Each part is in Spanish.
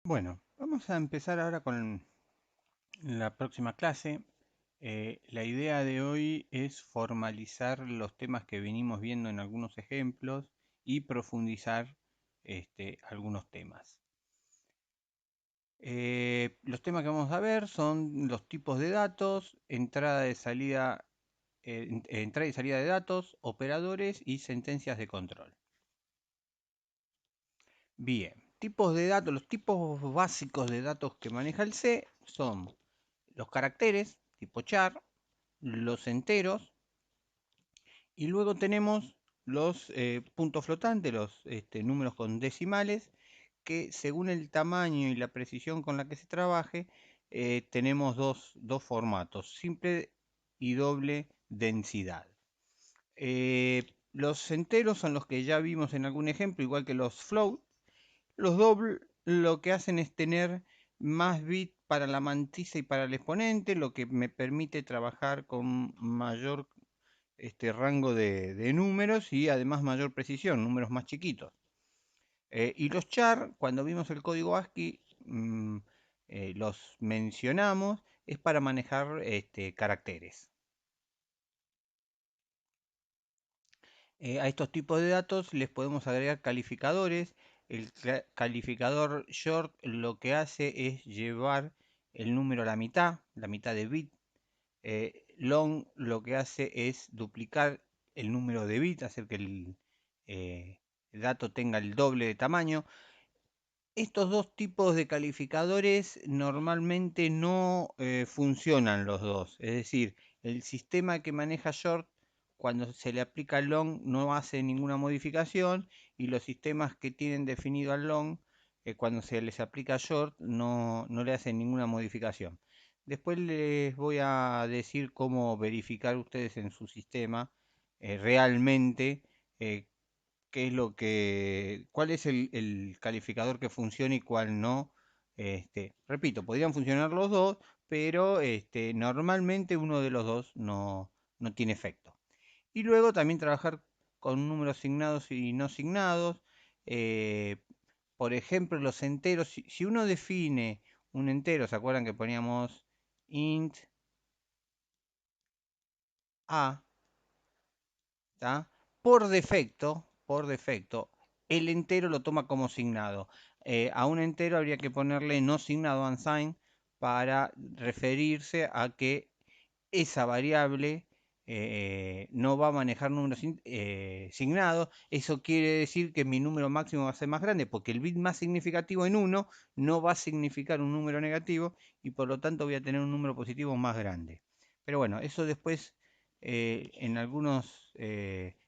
Bueno, vamos a empezar ahora con la próxima clase. La idea de hoy es formalizar los temas que venimos viendo en algunos ejemplos y profundizar algunos temas. Los temas que vamos a ver son los tipos de datos, entrada y salida de datos, operadores y sentencias de control. Bien, tipos de datos, los tipos básicos de datos que maneja el C son los caracteres, tipo char, los enteros, y luego tenemos los puntos flotantes, los números con decimales, que según el tamaño y la precisión con la que se trabaje, tenemos dos formatos, simple y doble densidad. Los enteros son los que ya vimos en algún ejemplo, igual que los float. Los doble lo que hacen es tener más bits para la mantisa y para el exponente, lo que me permite trabajar con mayor rango de números y además mayor precisión, números más chiquitos. Y los char, cuando vimos el código ASCII, los mencionamos, es para manejar caracteres. A estos tipos de datos les podemos agregar calificadores. El calificador short lo que hace es llevar el número a la mitad de bit. Long lo que hace es duplicar el número de bits, hacer que el dato tenga el doble de tamaño. Estos dos tipos de calificadores normalmente no funcionan los dos. Es decir, el sistema que maneja short, cuando se le aplica al long, no hace ninguna modificación, y los sistemas que tienen definido al long, cuando se les aplica short, no le hacen ninguna modificación. Después les voy a decir cómo verificar ustedes en su sistema realmente eh, cuál es el calificador que funciona y cuál no. Repito, podrían funcionar los dos, pero normalmente uno de los dos no tiene efecto. Y luego también trabajar con números signados y no signados. eh, por ejemplo, los enteros. Si uno define un entero, ¿se acuerdan que poníamos int a? ¿Tá? Por defecto, el entero lo toma como signado. A un entero habría que ponerle no signado unsigned para referirse a que esa variable no va a manejar números signados. Eso quiere decir que mi número máximo va a ser más grande, porque el bit más significativo en 1 no va a significar un número negativo, y por lo tanto voy a tener un número positivo más grande. Pero bueno, eso después en algunos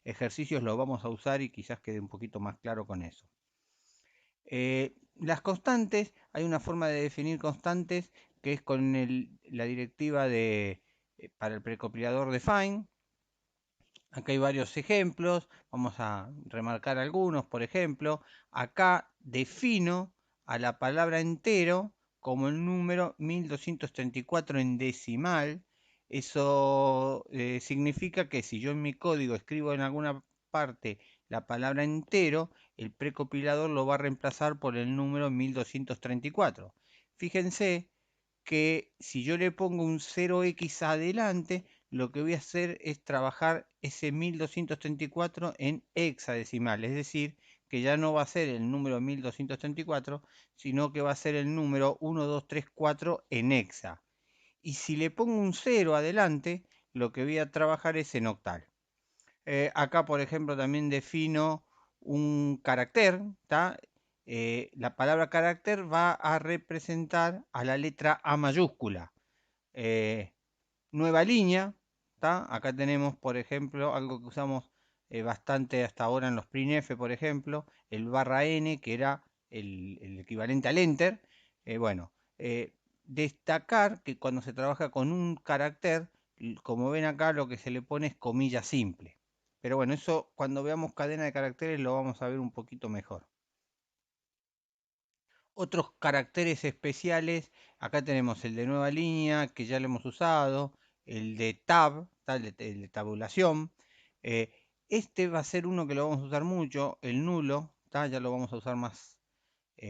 ejercicios lo vamos a usar y quizás quede un poquito más claro con eso. Las constantes, hay una forma de definir constantes que es con la directiva para el precompilador define. Acá hay varios ejemplos, vamos a remarcar algunos. Por ejemplo, acá defino a la palabra entero como el número 1234 en decimal. Eso significa que si yo en mi código escribo en alguna parte la palabra entero, el precompilador lo va a reemplazar por el número 1234. Fíjense que si yo le pongo un 0x adelante, lo que voy a hacer es trabajar ese 1234 en hexadecimal, es decir, que ya no va a ser el número 1234, sino que va a ser el número 1234 en hexa. Y si le pongo un 0 adelante, lo que voy a trabajar es en octal. Acá, por ejemplo, también defino un carácter, ¿tá? La palabra carácter va a representar a la letra A mayúscula. Eh, Nueva línea, ¿tá? Acá tenemos, por ejemplo, algo que usamos bastante hasta ahora en los printf, por ejemplo, el barra n, que era el equivalente al enter. Bueno, destacar que cuando se trabaja con un carácter, como ven acá, lo que se le pone es comilla simple. Pero bueno, eso cuando veamos cadena de caracteres lo vamos a ver un poquito mejor. Otros caracteres especiales, acá tenemos el de nueva línea, que ya lo hemos usado, el de tab, el de tabulación. Este va a ser uno que lo vamos a usar mucho, el nulo, ya lo vamos a usar más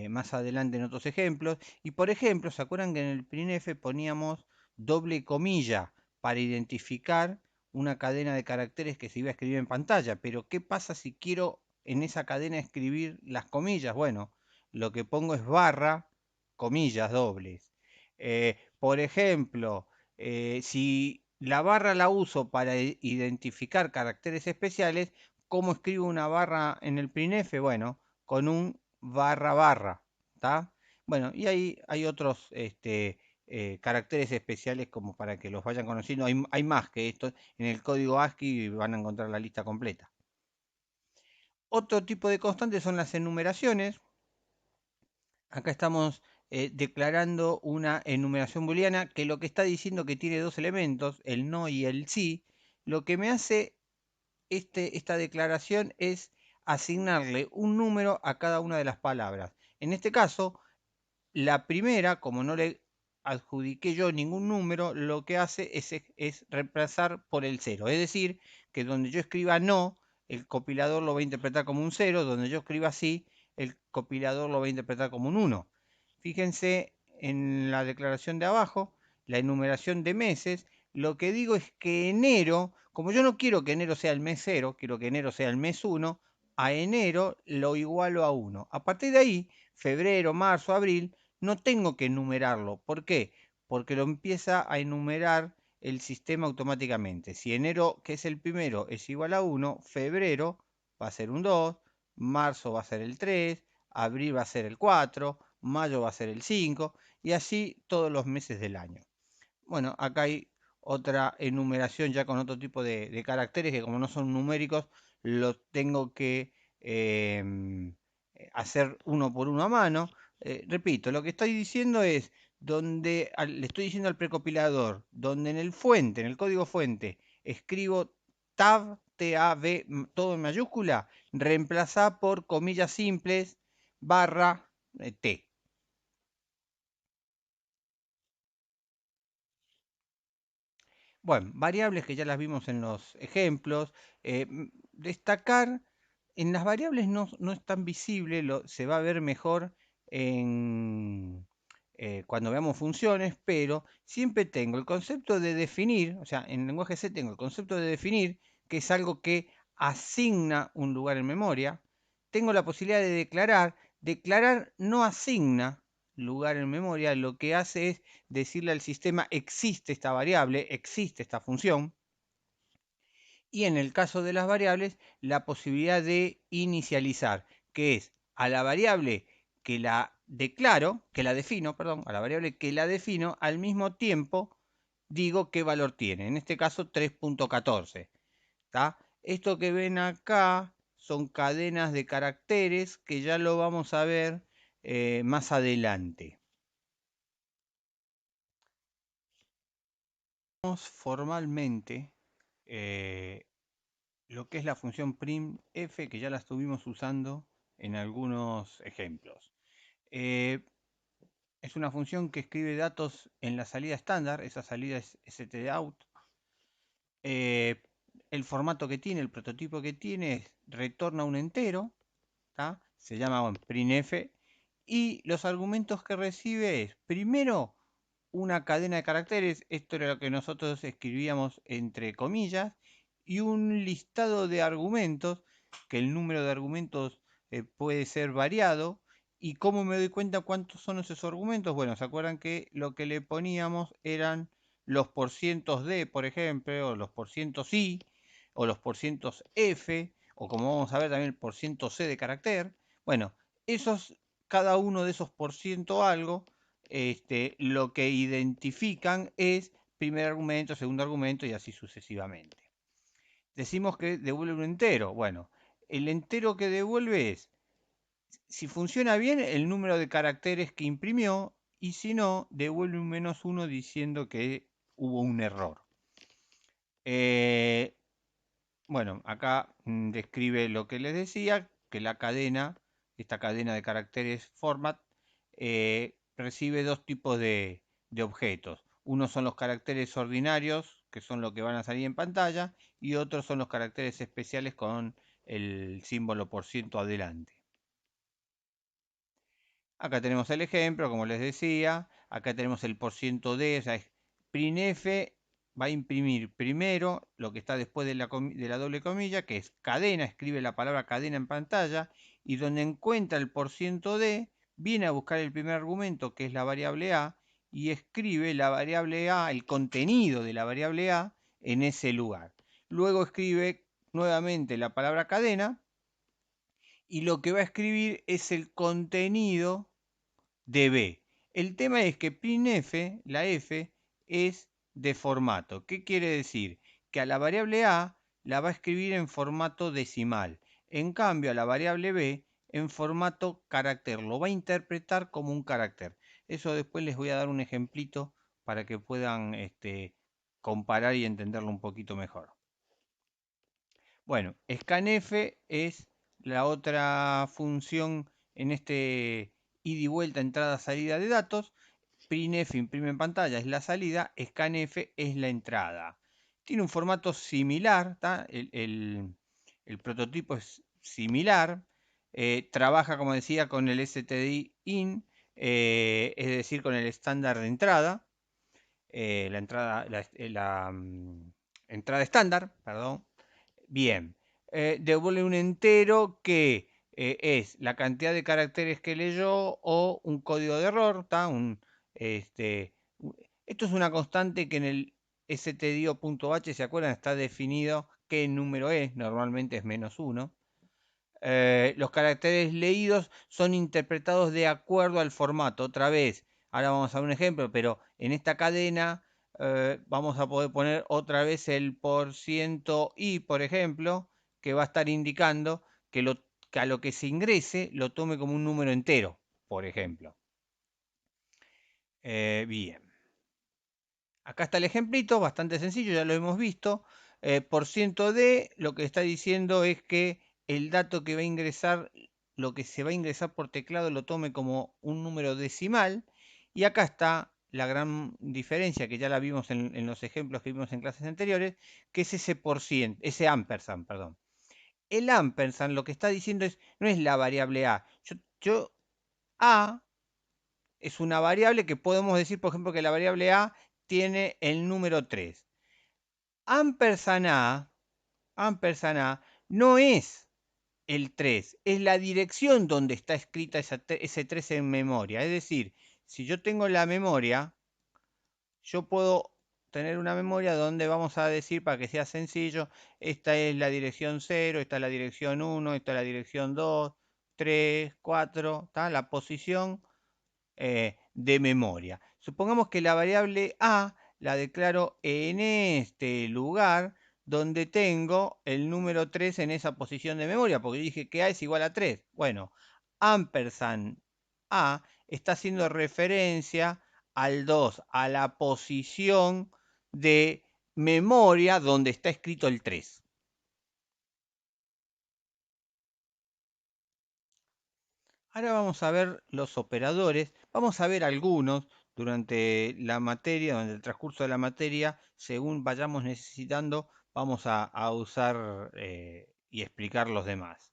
más adelante en otros ejemplos. Y por ejemplo, ¿se acuerdan que en el PRINF poníamos doble comilla para identificar una cadena de caracteres que se iba a escribir en pantalla? Pero ¿qué pasa si quiero en esa cadena escribir las comillas? Bueno, lo que pongo es barra, comillas dobles. Por ejemplo, si la barra la uso para identificar caracteres especiales, ¿cómo escribo una barra en el PRINF? Bueno, con un barra barra, ¿está? Bueno, y ahí hay otros caracteres especiales como para que los vayan conociendo. Hay más que esto. En el código ASCII van a encontrar la lista completa. Otro tipo de constantes son las enumeraciones. Acá estamos declarando una enumeración booleana que lo que está diciendo que tiene dos elementos, el no y el sí. Lo que me hace esta declaración es asignarle un número a cada una de las palabras. En este caso, la primera, como no le adjudiqué yo ningún número, lo que hace es reemplazar por el cero. Es decir, que donde yo escriba no, el compilador lo va a interpretar como un cero, donde yo escriba sí, el compilador lo va a interpretar como un uno. Fíjense en la declaración de abajo, la enumeración de meses, lo que digo es que enero, como yo no quiero que enero sea el mes cero, quiero que enero sea el mes uno, a enero lo igualo a uno. A partir de ahí, febrero, marzo, abril, no tengo que enumerarlo. ¿Por qué? Porque lo empieza a enumerar el sistema automáticamente. Si enero, que es el primero, es igual a 1, febrero va a ser un 2, marzo va a ser el 3, abril va a ser el 4, mayo va a ser el 5 y así todos los meses del año. Bueno, acá hay otra enumeración ya con otro tipo de caracteres que como no son numéricos, los tengo que hacer uno por uno a mano. Repito, lo que estoy diciendo es donde le estoy diciendo al precopilador, donde en el fuente, en el código fuente, escribo tab, TAB, todo en mayúscula, reemplaza por comillas simples barra T. Bueno, variables que ya las vimos en los ejemplos. Destacar, en las variables no es tan visible, se va a ver mejor cuando veamos funciones, pero siempre tengo el concepto de definir, o sea, en lenguaje C tengo el concepto de definir, que es algo que asigna un lugar en memoria. Tengo la posibilidad de declarar. Declarar no asigna lugar en memoria, lo que hace es decirle al sistema existe esta variable, existe esta función, y en el caso de las variables, la posibilidad de inicializar, que es a la variable que la declaro, que la defino, perdón, a la variable que la defino, al mismo tiempo digo qué valor tiene, en este caso 3.14. Esto que ven acá son cadenas de caracteres que ya lo vamos a ver más adelante. Formalmente eh, lo que es la función printf, que ya la estuvimos usando en algunos ejemplos. Eh, es una función que escribe datos en la salida estándar, esa salida es stdout. Eh, el formato que tiene, el prototipo que tiene es retorna un entero, ¿tá? Se llama bueno, printf, y los argumentos que recibe es, primero, una cadena de caracteres, esto era lo que nosotros escribíamos entre comillas, y un listado de argumentos, que el número de argumentos puede ser variado. ¿Y cómo me doy cuenta cuántos son esos argumentos? Bueno, ¿se acuerdan que lo que le poníamos eran los porcientos D, por ejemplo, o los porcientos I, o los porcientos F, o como vamos a ver también el porciento C de carácter? Bueno, cada uno de esos porciento algo lo que identifican es primer argumento, segundo argumento y así sucesivamente. Decimos que devuelve un entero. Bueno, el entero que devuelve es, si funciona bien, el número de caracteres que imprimió y si no, devuelve un -1 diciendo que hubo un error. Eh, bueno, acá describe lo que les decía, que la cadena, esta cadena de caracteres format, recibe dos tipos de objetos. Unos son los caracteres ordinarios, que son lo que van a salir en pantalla, y otros son los caracteres especiales con el símbolo por ciento adelante. Acá tenemos el ejemplo, como les decía. Acá tenemos el %d, o sea, printf va a imprimir primero lo que está después de la doble comilla, que es cadena, escribe la palabra cadena en pantalla, y donde encuentra el %d, viene a buscar el primer argumento, que es la variable a, y escribe la variable a, el contenido de la variable a, en ese lugar. Luego escribe nuevamente la palabra cadena, y lo que va a escribir es el contenido de B. El tema es que printf, la f, es de formato. ¿Qué quiere decir? Que a la variable a la va a escribir en formato decimal. En cambio, a la variable b en formato carácter. Lo va a interpretar como un carácter. Eso después les voy a dar un ejemplito para que puedan comparar y entenderlo un poquito mejor. Bueno, scanf es la otra función en este ida y vuelta, entrada, salida de datos. Printf imprime en pantalla es la salida, scanf es la entrada. Tiene un formato similar, el prototipo es similar. Trabaja, como decía, con el std in, es decir, con el estándar de entrada. Entrada estándar, perdón. Bien, devuelve un entero que es la cantidad de caracteres que leyó o un código de error, ¿tá? Esto es una constante que en el stdio.h, ¿se acuerdan? Está definido qué número es, normalmente es -1. Los caracteres leídos son interpretados de acuerdo al formato. Otra vez, ahora vamos a ver un ejemplo, pero en esta cadena vamos a poder poner otra vez el %i, por ejemplo, que va a estar indicando que a lo que se ingrese lo tome como un número entero, por ejemplo. Bien. Acá está el ejemplito, bastante sencillo, ya lo hemos visto. %d lo que está diciendo es que el dato que va a ingresar, lo que se va a ingresar por teclado, lo tome como un número decimal. Y acá está la gran diferencia, que ya la vimos en los ejemplos que vimos en clases anteriores, que es ese ampersand, perdón. El ampersand lo que está diciendo no es la variable a. A es una variable que podemos decir, por ejemplo, que la variable a tiene el número 3. Ampersand a no es el 3, es la dirección donde está escrita ese 3 en memoria. Es decir, si yo tengo la memoria, yo puedo tener una memoria donde vamos a decir, para que sea sencillo, esta es la dirección 0, esta es la dirección 1, esta es la dirección 2, 3, 4, ¿está? La posición de memoria. Supongamos que la variable a la declaro en este lugar donde tengo el número 3 en esa posición de memoria, porque dije que a es igual a 3. Bueno, ampersand a está haciendo referencia al 2, a la posición de memoria donde está escrito el 3. Ahora vamos a ver los operadores, vamos a ver algunos durante la materia, durante el transcurso de la materia, según vayamos necesitando, vamos a usar y explicar los demás.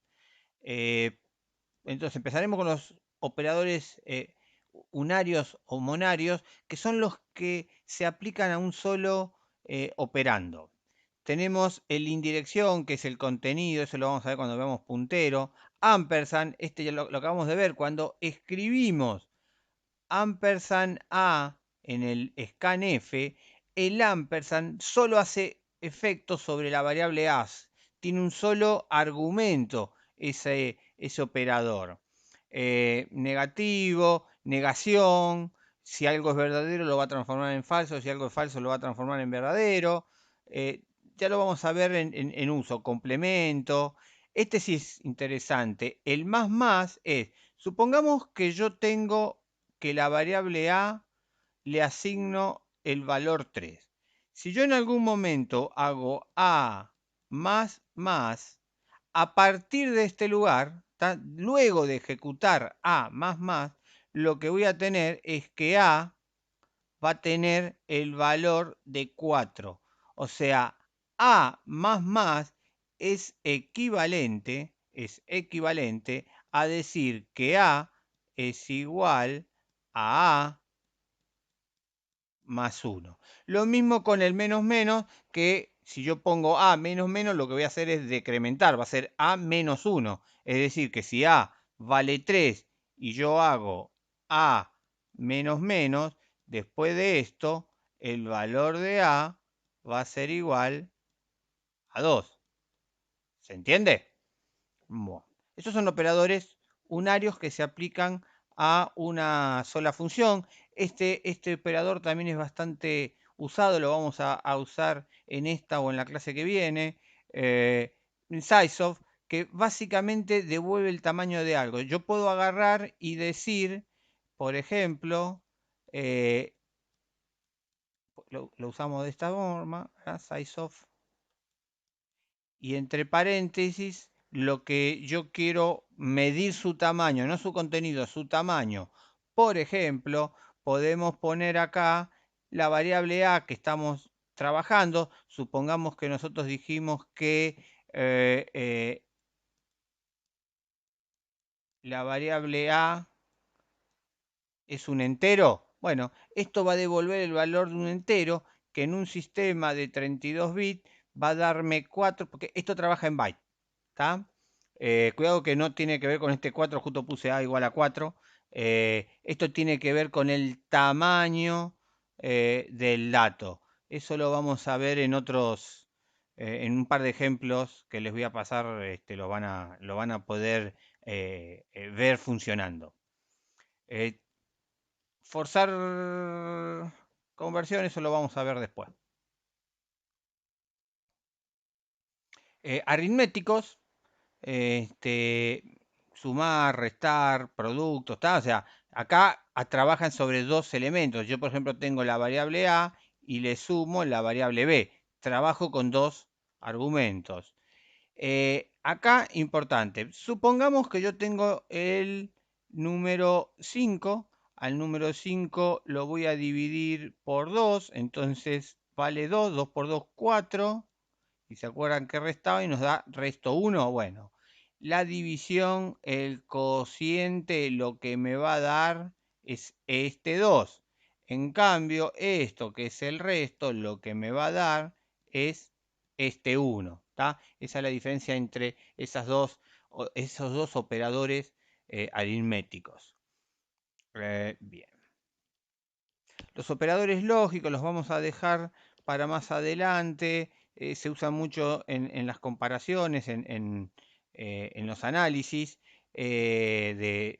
Eh, entonces empezaremos con los operadores unarios o monarios, que son los que se aplican a un solo operando. Tenemos el indirección, que es el contenido, eso lo vamos a ver cuando veamos puntero. Ampersand, este ya lo acabamos de ver, cuando escribimos ampersand a en el scanf, el ampersand solo hace efecto sobre la variable as. Tiene un solo argumento ese operador. Negativo, negación, si algo es verdadero lo va a transformar en falso, si algo es falso lo va a transformar en verdadero. Ya lo vamos a ver en uso, complemento. Este sí es interesante. El más es, supongamos que yo tengo que la variable a le asigno el valor 3. Si yo en algún momento hago a más, a partir de este lugar, luego de ejecutar a más, lo que voy a tener es que a va a tener el valor de 4. O sea, a más es equivalente a decir que a es igual a más 1. Lo mismo con el menos menos, que si yo pongo A menos menos, lo que voy a hacer es decrementar, va a ser A menos 1. Es decir, que si A vale 3 y yo hago A menos menos, después de esto, el valor de A va a ser igual a 2. ¿Se entiende? Bueno, estos son operadores unarios que se aplican a una sola función. Este operador también es bastante usado, lo vamos a usar en esta o en la clase que viene. En sizeof, que básicamente devuelve el tamaño de algo. Yo puedo agarrar y decir, por ejemplo, lo usamos de esta forma, sizeof, y entre paréntesis lo que yo quiero medir su tamaño, no su contenido, su tamaño. Por ejemplo, podemos poner acá la variable a que estamos trabajando. Supongamos que nosotros dijimos que la variable a es un entero. Bueno, esto va a devolver el valor de un entero que en un sistema de 32 bits va a darme 4, porque esto trabaja en bytes. ¿Está? Cuidado que no tiene que ver con este 4, justo puse A igual a 4. Esto tiene que ver con el tamaño del dato. Eso lo vamos a ver en otros, en un par de ejemplos que les voy a pasar, lo van a poder ver funcionando. Forzar conversión, eso lo vamos a ver después. Aritméticos, este, sumar, restar, productos, ¿tá? O sea, acá trabajan sobre dos elementos. Yo, por ejemplo, tengo la variable A y le sumo la variable B. Trabajo con dos argumentos. Acá, importante, supongamos que yo tengo el número 5. Al número 5 lo voy a dividir por 2, entonces vale 2, 2 por 2, 4. Y se acuerdan que restaba y nos da resto 1. Bueno, la división, el cociente, lo que me va a dar es este 2. En cambio, esto que es el resto, lo que me va a dar es este 1. ¿Tá? Esa es la diferencia entre esos dos operadores aritméticos. Bien. Los operadores lógicos los vamos a dejar para más adelante. Se usan mucho en las comparaciones, en los análisis de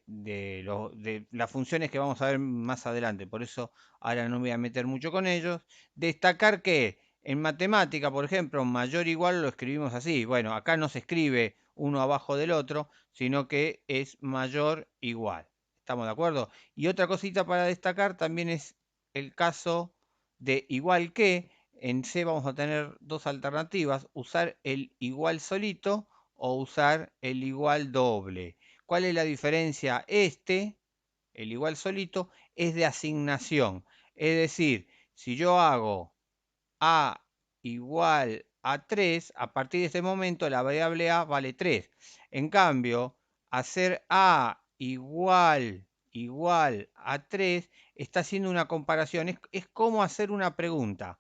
las funciones que vamos a ver más adelante. Por eso ahora no me voy a meter mucho con ellos. Destacar que en matemática, por ejemplo, mayor o igual lo escribimos así. Bueno, acá no se escribe uno abajo del otro, sino que es mayor igual. ¿Estamos de acuerdo? Y otra cosita para destacar también es el caso de igual que. En C vamos a tener dos alternativas, usar el igual solito o usar el igual doble. ¿Cuál es la diferencia? El igual solito, es de asignación. Es decir, si yo hago A igual a 3, a partir de este momento la variable A vale 3. En cambio, hacer A igual a 3 está haciendo una comparación. Es como hacer una pregunta.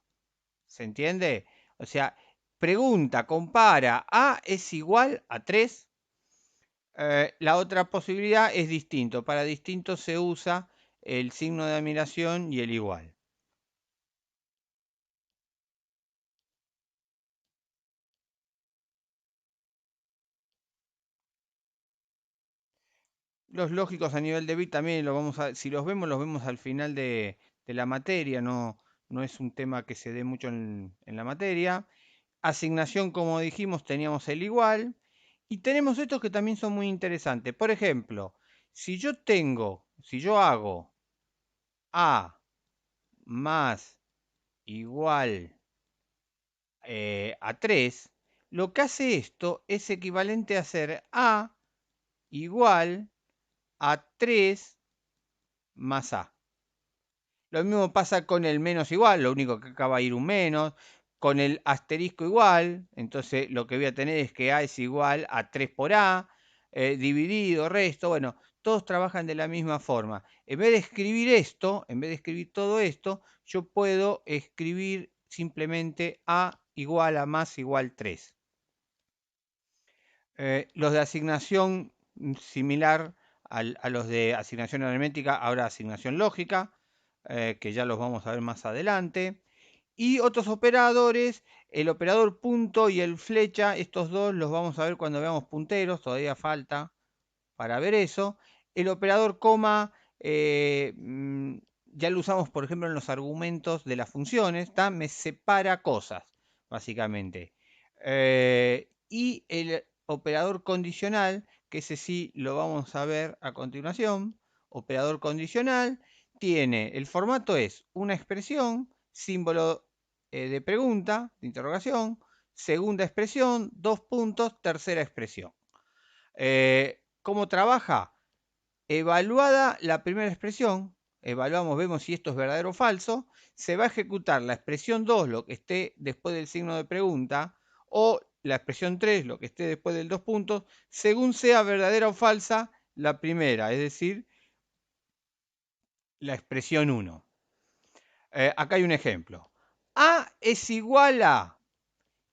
¿Se entiende? O sea, pregunta, compara, A es igual a 3. La otra posibilidad es distinto. Para distinto se usa el signo de admiración y el igual. Los lógicos a nivel de bit también lo vamos a, si los vemos al final de la materia, no es un tema que se dé mucho en la materia. Asignación, como dijimos, teníamos el igual. Y tenemos estos que también son muy interesantes. Por ejemplo, si yo hago A más igual a 3, lo que hace esto es equivalente a hacer A igual a 3 más A. Lo mismo pasa con el menos igual, lo único que acá va a ir un menos. Con el asterisco igual, entonces lo que voy a tener es que A es igual a 3 por A, dividido, resto. Bueno, todos trabajan de la misma forma. En vez de escribir esto, en vez de escribir todo esto, yo puedo escribir simplemente A igual a más igual 3. Los de asignación similar a los de asignación aritmética, ahora asignación lógica, que ya los vamos a ver más adelante. Y otros operadores, el operador punto y el flecha, estos dos los vamos a ver cuando veamos punteros, todavía falta para ver eso. El operador coma ya lo usamos, por ejemplo, en los argumentos de las funciones, me separa cosas, básicamente. Y el operador condicional, que ese sí lo vamos a ver a continuación. Operador condicional tiene, el formato es una expresión, símbolo de pregunta, de interrogación, segunda expresión, dos puntos, tercera expresión. ¿Cómo trabaja? Evaluada la primera expresión, evaluamos, vemos si esto es verdadero o falso, se va a ejecutar la expresión 2, lo que esté después del signo de pregunta, o la expresión 3, lo que esté después del dos puntos, según sea verdadera o falsa la primera, es decir, la expresión 1. Acá hay un ejemplo. A es igual a,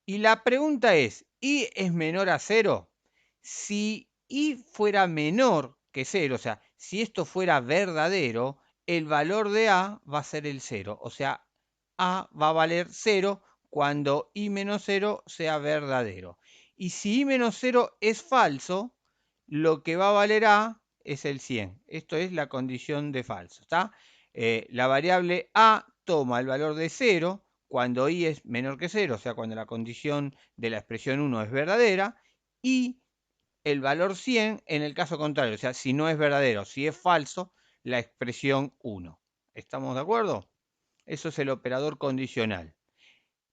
y la pregunta es, ¿I es menor a 0? Si I fuera menor que 0, o sea, si esto fuera verdadero, el valor de A va a ser el 0. O sea, A va a valer 0 cuando I menos 0 sea verdadero. Y si I menos 0 es falso, lo que va a valer A es el 100. Esto es la condición de falso. ¿Está? La variable A toma el valor de 0 cuando I es menor que 0, o sea, cuando la condición de la expresión 1 es verdadera, y el valor 100 en el caso contrario, o sea, si no es verdadero, si es falso, la expresión 1. ¿Estamos de acuerdo? Eso es el operador condicional.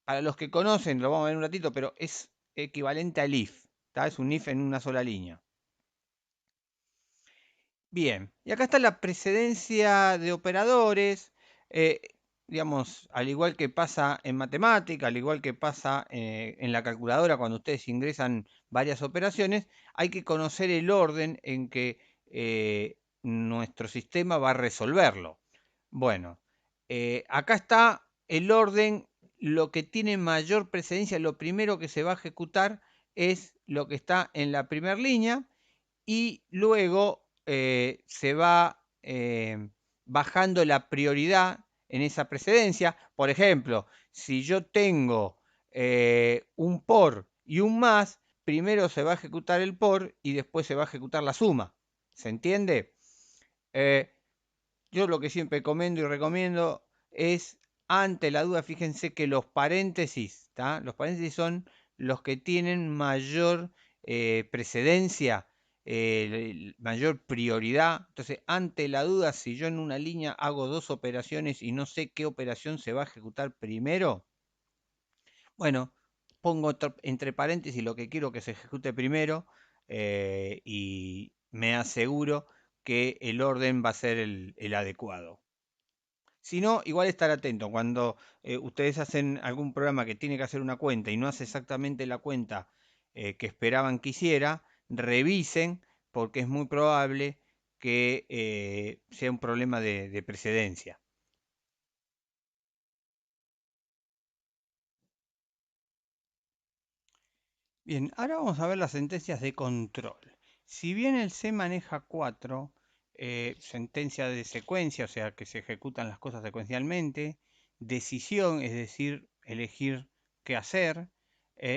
Para los que conocen, lo vamos a ver en un ratito, pero es equivalente al if. ¿Tá? Es un if en una sola línea. Bien, y acá está la precedencia de operadores. eh, digamos, al igual que pasa en matemática, al igual que pasa en la calculadora cuando ustedes ingresan varias operaciones, hay que conocer el orden en que nuestro sistema va a resolverlo. Bueno, acá está el orden, lo que tiene mayor precedencia, lo primero que se va a ejecutar es lo que está en la primera línea y luego se va bajando la prioridad en esa precedencia. Por ejemplo, si yo tengo un por y un más, primero se va a ejecutar el por y después se va a ejecutar la suma. ¿Se entiende? Eh, yo lo que siempre comento y recomiendo es, ante la duda, fíjense que los paréntesis, ¿tá? Los paréntesis son los que tienen mayor precedencia, mayor prioridad. Entonces, ante la duda, si yo en una línea hago dos operaciones y no sé qué operación se va a ejecutar primero, bueno, pongo entre paréntesis lo que quiero que se ejecute primero y me aseguro que el orden va a ser el adecuado. Si no, igual estar atento. Cuando ustedes hacen algún programa que tiene que hacer una cuenta y no hace exactamente la cuenta que esperaban que hiciera, revisen porque es muy probable que sea un problema de precedencia. Bien, ahora vamos a ver las sentencias de control. Si bien el C maneja cuatro sentencias de secuencia, o sea que se ejecutan las cosas secuencialmente, decisión, es decir, elegir qué hacer,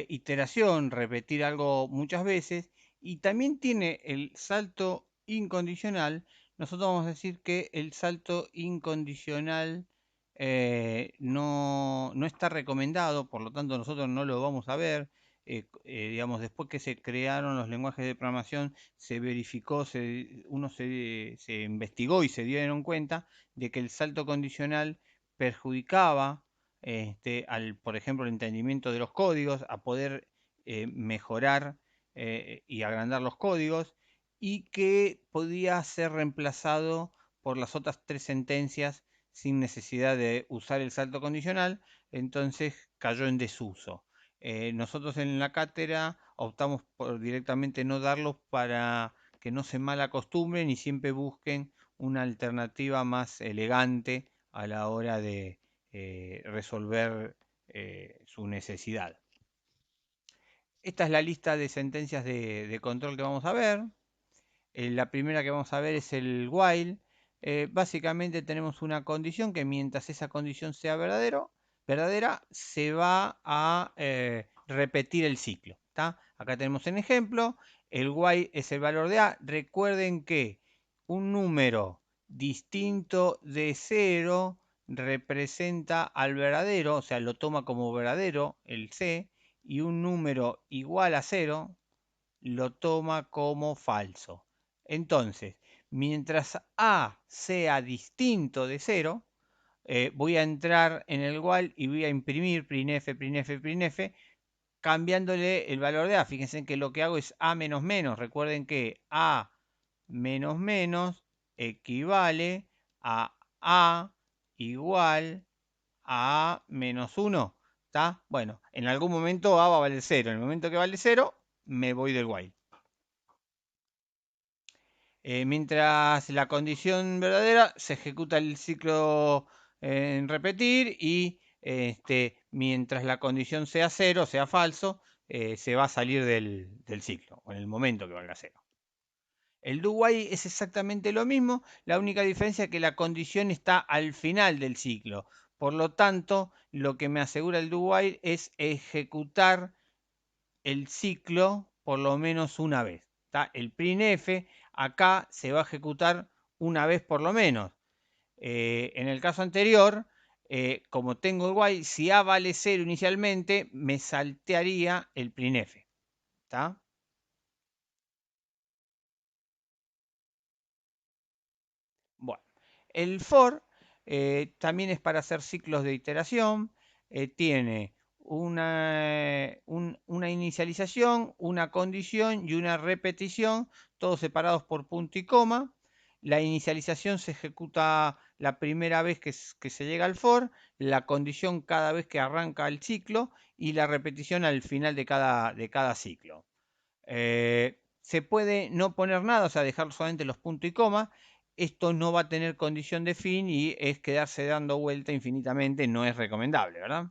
iteración, repetir algo muchas veces, y también tiene el salto incondicional. Nosotros vamos a decir que el salto incondicional no está recomendado, por lo tanto nosotros no lo vamos a ver. Digamos, después que se crearon los lenguajes de programación, se verificó, se investigó y se dieron cuenta de que el salto condicional perjudicaba por ejemplo, el entendimiento de los códigos, a poder mejorar y agrandar los códigos, y que podía ser reemplazado por las otras tres sentencias sin necesidad de usar el salto condicional, entonces cayó en desuso. Nosotros en la cátedra optamos por directamente no darlos para que no se mal acostumbren y siempre busquen una alternativa más elegante a la hora de resolver su necesidad. Esta es la lista de sentencias de control que vamos a ver. La primera que vamos a ver es el while. Básicamente tenemos una condición que mientras esa condición sea verdadera, se va a repetir el ciclo. ¿Tá? Acá tenemos un ejemplo. El while es el valor de A. Recuerden que un número distinto de 0 representa al verdadero, o sea, lo toma como verdadero el C, y un número igual a 0 lo toma como falso. Entonces, mientras A sea distinto de 0, voy a entrar en el while y voy a imprimir printf, printf, printf, cambiándole el valor de A. Fíjense que lo que hago es A menos menos. Recuerden que A menos menos equivale a A igual a A menos 1. ¿Está? Bueno, en algún momento A va a valer 0. En el momento que vale 0, me voy del while. Mientras la condición verdadera se ejecuta el ciclo en repetir y mientras la condición sea 0, sea falso, se va a salir del ciclo, o en el momento que valga 0. El do while es exactamente lo mismo, la única diferencia es que la condición está al final del ciclo. Por lo tanto, lo que me asegura el do while es ejecutar el ciclo por lo menos una vez. ¿Tá? El printf acá se va a ejecutar una vez por lo menos. En el caso anterior, como tengo el while, si A vale 0 inicialmente, me saltearía el printf. ¿Tá? Bueno, el for también es para hacer ciclos de iteración. Tiene una inicialización, una condición y una repetición, todos separados por punto y coma. La inicialización se ejecuta la primera vez que se llega al for, la condición cada vez que arranca el ciclo y la repetición al final de cada ciclo. Se puede no poner nada, o sea, dejar solamente los puntos y coma. Esto no va a tener condición de fin y es quedarse dando vuelta infinitamente, no es recomendable, ¿verdad?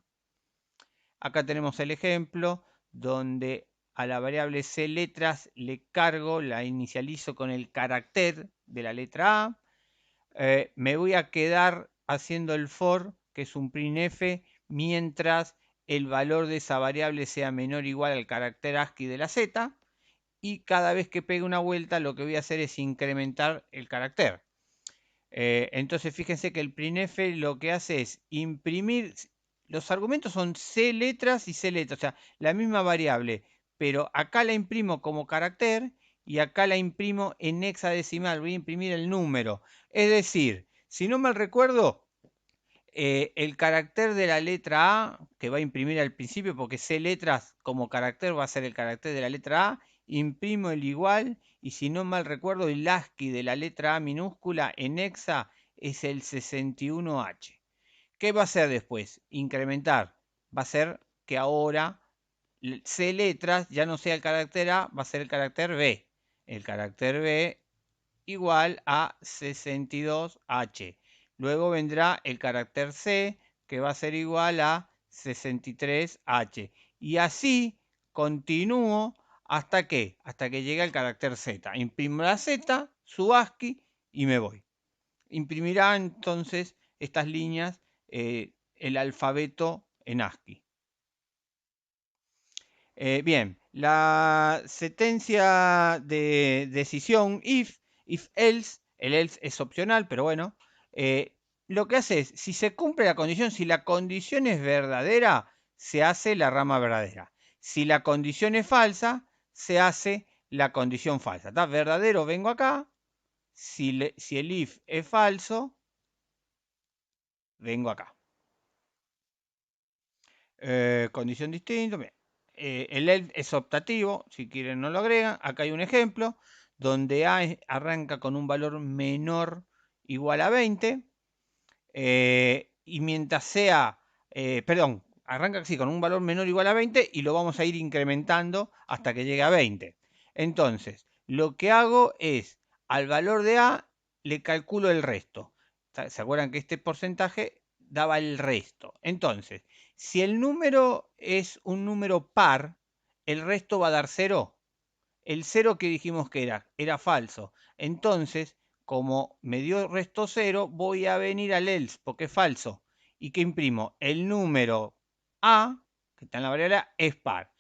Acá tenemos el ejemplo donde a la variable C letras le cargo, la inicializo con el carácter de la letra A. Me voy a quedar haciendo el for, que es un printf, mientras el valor de esa variable sea menor o igual al carácter ASCII de la Z. Y cada vez que pegue una vuelta lo que voy a hacer es incrementar el carácter. Entonces fíjense que el printf lo que hace es imprimir, los argumentos son C letras y C letras, o sea, la misma variable, pero acá la imprimo como carácter y acá la imprimo en hexadecimal, voy a imprimir el número. Es decir, si no mal recuerdo, el carácter de la letra A, que va a imprimir al principio, porque C letras como carácter va a ser el carácter de la letra A, imprimo el igual, y si no mal recuerdo, el ASCII de la letra A minúscula en hexa es el 61H. ¿Qué va a hacer después? Incrementar. Va a ser que ahora C letras ya no sea el carácter A, va a ser el carácter B. El carácter B igual a 62H. Luego vendrá el carácter C, que va a ser igual a 63H. Y así continúo hasta que llegue el carácter Z. Imprimo la Z, su ASCII y me voy. Imprimirá entonces estas líneas el alfabeto en ASCII. Bien, la sentencia de decisión if else, el else es opcional, pero bueno, lo que hace es, si se cumple la condición, si la condición es verdadera, se hace la rama verdadera. Si la condición es falsa, se hace la condición falsa. ¿Está? Verdadero, vengo acá. Si el if es falso, vengo acá. Condición distinta. El else es optativo, si quieren no lo agregan. Acá hay un ejemplo donde A arranca con un valor menor igual a 20 y mientras sea, perdón, arranca así con un valor menor igual a 20 y lo vamos a ir incrementando hasta que llegue a 20. Entonces, lo que hago es, al valor de A, le calculo el resto. ¿Se acuerdan que este porcentaje daba el resto? Entonces, si el número es un número par, el resto va a dar 0. El 0 que dijimos que era falso. Entonces, como me dio resto 0, voy a venir al else, porque es falso. ¿Y qué imprimo? El número A, que está en la variable A, es par.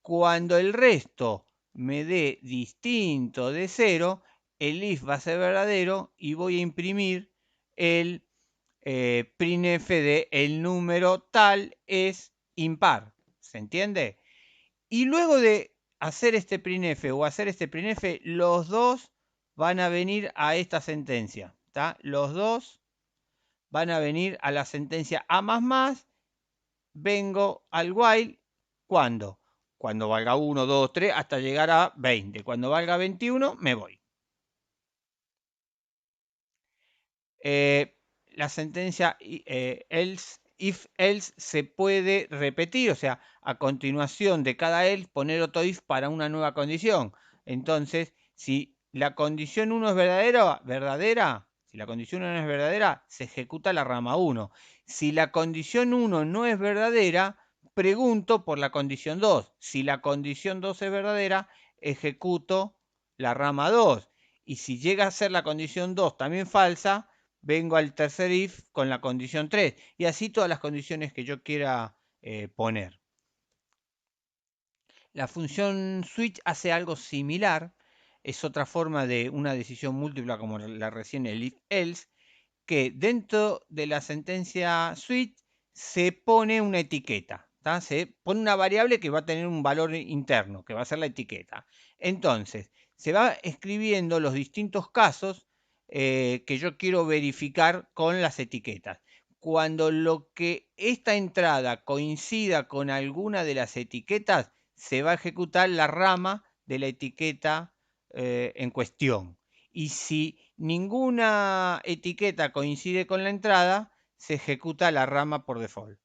Cuando el resto me dé distinto de 0, el if va a ser verdadero y voy a imprimir el printf de el número tal es impar. ¿Se entiende? Y luego de hacer este printf o hacer este printf, los dos van a venir a esta sentencia. ¿Tá? Los dos van a venir a la sentencia A más, vengo al while, ¿cuándo? Cuando valga 1, 2, 3, hasta llegar a 20. Cuando valga 21, me voy. La sentencia else, if else se puede repetir, o sea, a continuación de cada else poner otro if para una nueva condición. Entonces, si la condición 1 es verdadera, si la condición 1 no es verdadera, se ejecuta la rama 1. Si la condición 1 no es verdadera, pregunto por la condición 2. Si la condición 2 es verdadera, ejecuto la rama 2. Y si llega a ser la condición 2 también falsa, vengo al tercer if con la condición 3 y así todas las condiciones que yo quiera poner. La función switch hace algo similar, es otra forma de una decisión múltipla como la recién el if else, que dentro de la sentencia switch se pone una etiqueta, ¿tá? Se pone una variable que va a tener un valor interno, que va a ser la etiqueta. Entonces, se va escribiendo los distintos casos que yo quiero verificar con las etiquetas. Cuando lo que esta entrada coincida con alguna de las etiquetas, se va a ejecutar la rama de la etiqueta en cuestión. Y si ninguna etiqueta coincide con la entrada, se ejecuta la rama por default.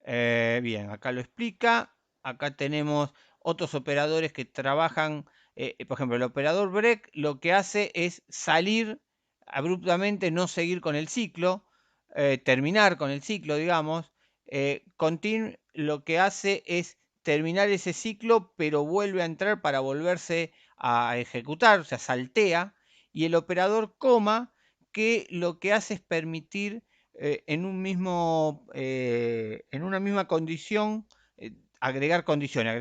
Bien, acá lo explica. Acá tenemos otros operadores que trabajan. Por ejemplo, el operador break lo que hace es salir abruptamente, no seguir con el ciclo, terminar con el ciclo, digamos. Continue lo que hace es terminar ese ciclo, pero vuelve a entrar para volverse a ejecutar, o sea, saltea. Y el operador coma, que lo que hace es permitir en en una misma condición, agregar condiciones,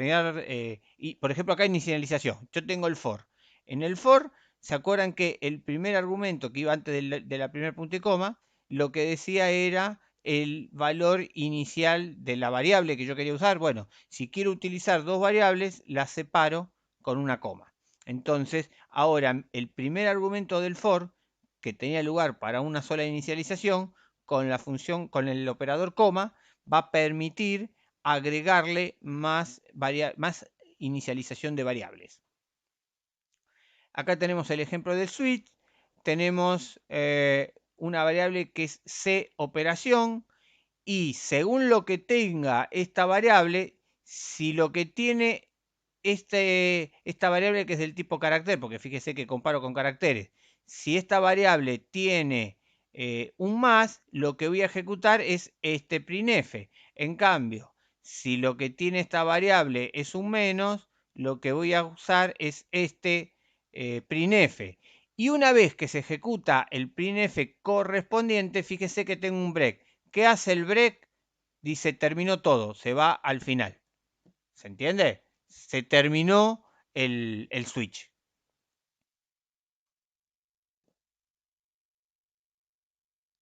y por ejemplo acá inicialización, yo tengo el for. En el for, ¿se acuerdan que el primer argumento que iba antes de la primera punto y coma, lo que decía era el valor inicial de la variable que yo quería usar? Bueno, si quiero utilizar dos variables, las separo con una coma. Entonces, ahora el primer argumento del for, que tenía lugar para una sola inicialización, con la función, con el operador coma, va a permitir agregarle más inicialización de variables. Acá tenemos el ejemplo del switch. Tenemos una variable que es C operación y según lo que tenga esta variable, si lo que tiene esta variable que es del tipo carácter, porque fíjese que comparo con caracteres, si esta variable tiene un más, lo que voy a ejecutar es este printf. En cambio, si lo que tiene esta variable es un menos, lo que voy a usar es este printf. Y una vez que se ejecuta el printf correspondiente, fíjese que tengo un break. ¿Qué hace el break? Dice terminó todo, se va al final. ¿Se entiende? Se terminó el switch.